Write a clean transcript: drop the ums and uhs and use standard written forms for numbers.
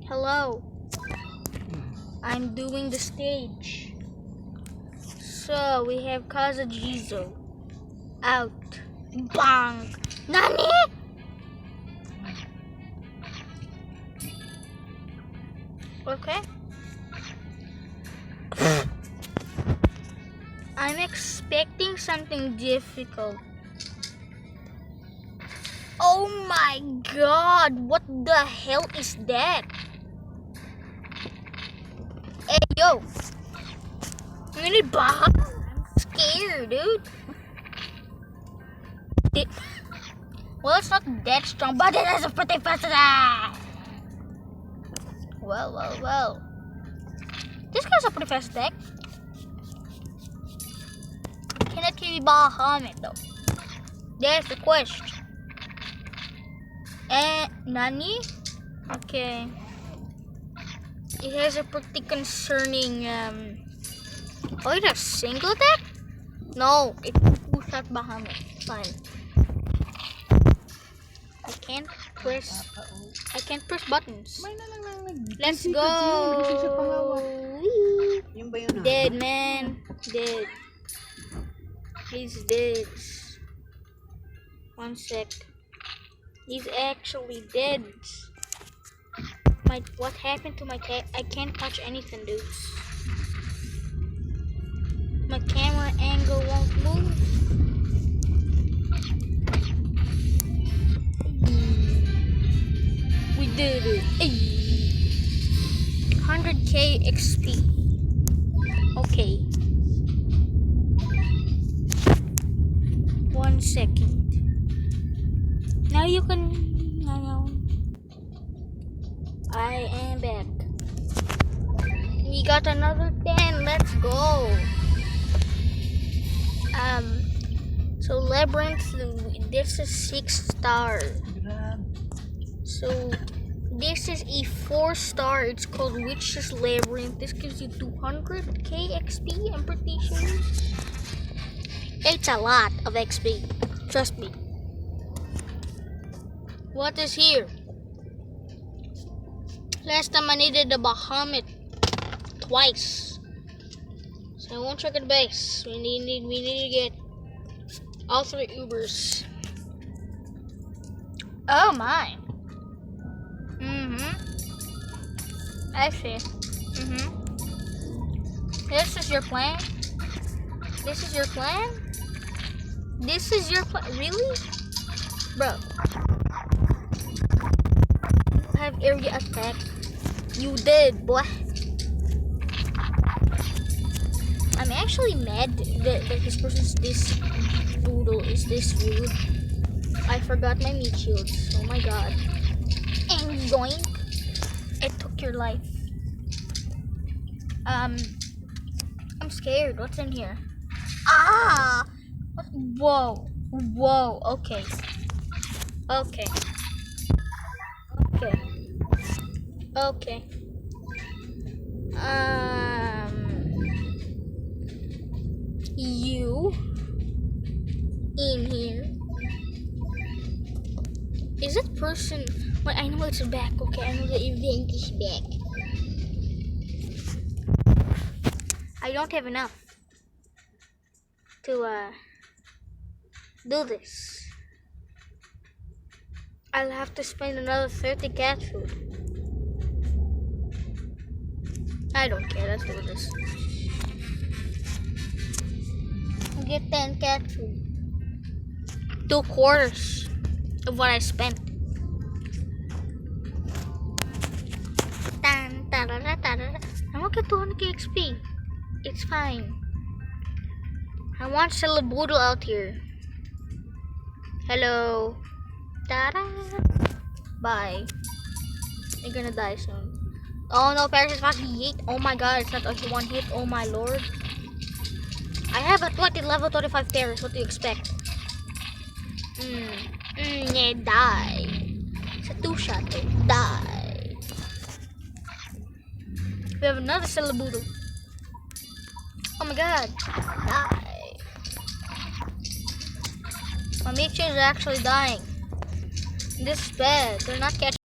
Hello. I'm doing the stage. So we have Kazajizo out. Bang! Nani? Okay. I'm expecting something difficult. Oh my god, what the hell is that? Hey yo, you need Baha? I'm scared, dude. Well, it's not that strong, but it has a pretty fast attack. Well. This guy's a pretty fast attack. Can that be Bahamut though? That's the question. Nani? Okay. It has a pretty concerning, oh, it has single attack? No, it's two-shot Bahamut. Fine. I can't press buttons. Let's go. Dead, man. Dead. He's dead. 1 sec. He's actually dead. What happened to my I can't touch anything, dudes. My camera angle won't move. We did it. 100k XP. Okay. 1 second. Now you can. Now. I am back. We got another 10. Let's go. So Labyrinth, this is 6 star. So this is a 4 star. It's called Witch's Labyrinth. This gives you 200k XP, I'm pretty sure. It's a lot of XP. Trust me. What is here? Last time I needed the Bahamut twice. So I won't check the base. We need to get all 3 Ubers. Oh my. I see. This is your plan? This is your plan? This is your plan? Really? Bro. You have area attack. You did, boy. I'm actually mad that this person's this brutal, is this rude. I forgot my meat shields. Oh my god. And yoink. It took your life. I'm scared. What's in here? Ah! What? Whoa. Okay. You in here? Is that person? Wait, I know it's back. Okay, I know the event is back. I don't have enough to do this. I'll have to spend another 30 cat food. I don't care, let's do this. I'll get 10 cat food. 2/4 of what I spent. I won't get 200k XP. It's fine. I want Celeboodle out here. Hello. Bye. You're gonna die soon. Oh no, Paris is fucking yeet. Oh my god, it's not only 1 hit. Oh my lord. I have a level 25 Paris. What do you expect? Yeah, die. It's a 2-shot. Die. We have another Celeboodle. Oh my god. Die. My Michu is actually dying. This is bad. They're not catching.